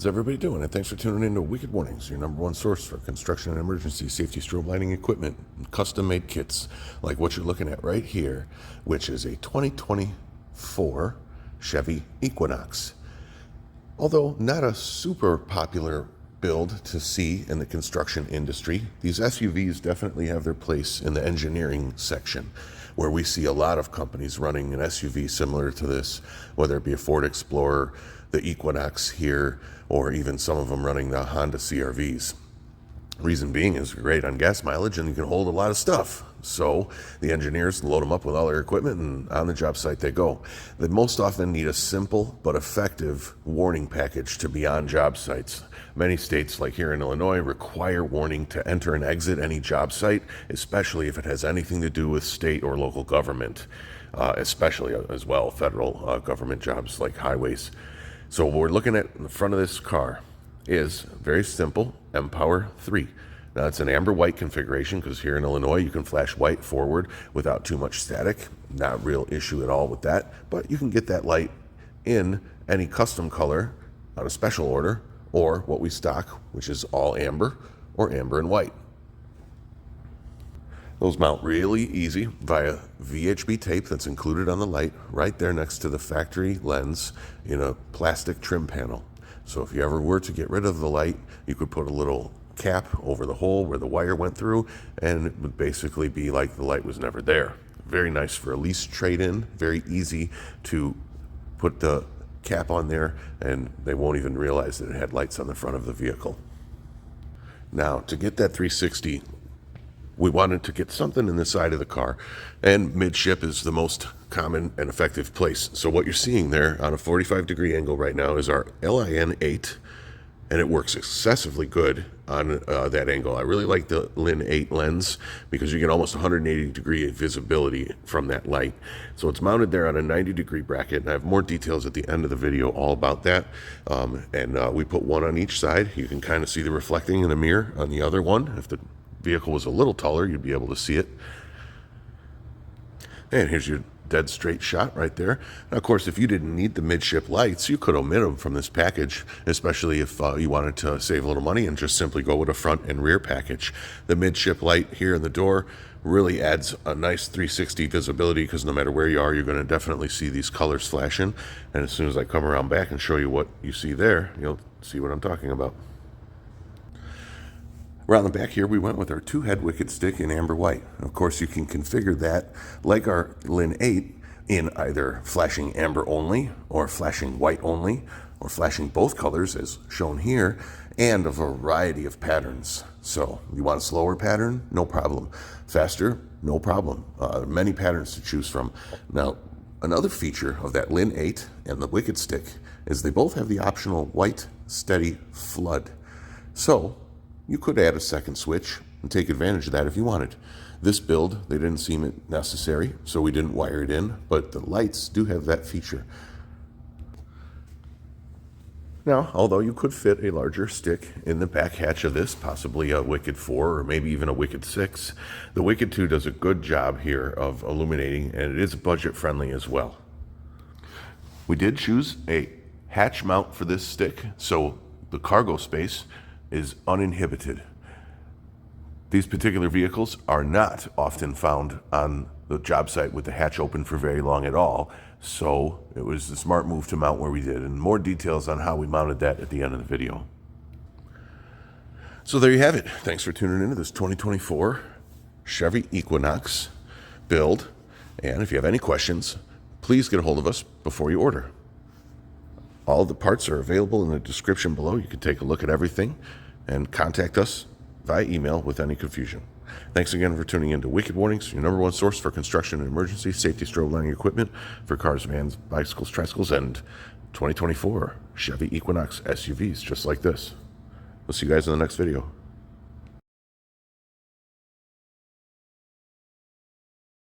How's everybody doing? And thanks for tuning in to Wicked Warnings, your number one source for construction and emergency safety strobe lighting equipment and custom-made kits like what you're looking at right here, which is a 2024 Chevy Equinox. Although not a super popular build to see in the construction industry, these SUVs definitely have their place in the engineering section, where we see a lot of companies running an SUV similar to this, whether it be a Ford Explorer, the Equinox here, or even some of them running the Honda CR-Vs. Reason being is great on gas mileage and you can hold a lot of stuff. So the engineers load them up with all their equipment and on the job site they go. They most often need a simple but effective warning package to be on job sites. Many states, like here in Illinois, require warning to enter and exit any job site, especially if it has anything to do with state or local government, especially as well federal government jobs like highways. So what we're looking at in the front of this car is very simple mpower 3. Now it's an amber white configuration because here in Illinois you can flash white forward without too much static. Not a real issue at all with that, but you can get that light in any custom color on a special order or what we stock, which is all amber or amber and white. Those mount really easy via VHB tape that's included on the light right there next to the factory lens in a plastic trim panel. So if you ever were to get rid of the light, you could put a little cap over the hole where the wire went through and it would basically be like the light was never there. Very nice for a lease trade-in, very easy to put the cap on there and they won't even realize that it had lights on the front of the vehicle. Now to get that 360, we wanted to get something in the side of the car, and midship is the most common and effective place. So what you're seeing there on a 45-degree angle right now is our LIN-8, and it works excessively good on that angle. I really like the LIN-8 lens because you get almost 180-degree visibility from that light. So it's mounted there on a 90-degree bracket, and I have more details at the end of the video all about that. We put one on each side. You can kind of see the reflecting in the mirror on the other one. If the vehicle was a little taller, you'd be able to see it. And here's your dead straight shot right there. Now, of course, if you didn't need the midship lights, you could omit them from this package, especially if you wanted to save a little money and just simply go with a front and rear package. The midship light here in the door really adds a nice 360 visibility because no matter where you are, you're going to definitely see these colors flashing. And as soon as I come around back and show you what you see there, you'll see what I'm talking about. Around the back here, we went with our 2-head wicked stick in amber white. Of course, you can configure that like our LIN-8 in either flashing amber only or flashing white only or flashing both colors as shown here and a variety of patterns. So you want a slower pattern? No problem. Faster? No problem. Many patterns to choose from. Now, another feature of that LIN-8 and the wicked stick is they both have the optional white steady flood. So you could add a second switch and take advantage of that if you wanted. This build, they didn't seem it necessary, so we didn't wire it in, but the lights do have that feature. Now, although you could fit a larger stick in the back hatch of this, possibly a Wicked 4 or maybe even a Wicked 6, the Wicked 2 does a good job here of illuminating, and it is budget friendly as well. We did choose a hatch mount for this stick, so the cargo space is uninhibited. These particular vehicles are not often found on the job site with the hatch open for very long at all, so it was a smart move to mount where we did, and more details on how we mounted that at the end of the video. So there you have it. Thanks for tuning into this 2024 Chevy Equinox build, and if you have any questions, please get a hold of us before you order. All the parts are available in the description below. You can take a look at everything and contact us via email with any confusion. Thanks again for tuning in to Wicked Warnings, your number one source for construction and emergency safety strobe lighting equipment for cars, vans, bicycles, tricycles, and 2024 Chevy Equinox SUVs just like this. We'll see you guys in the next video.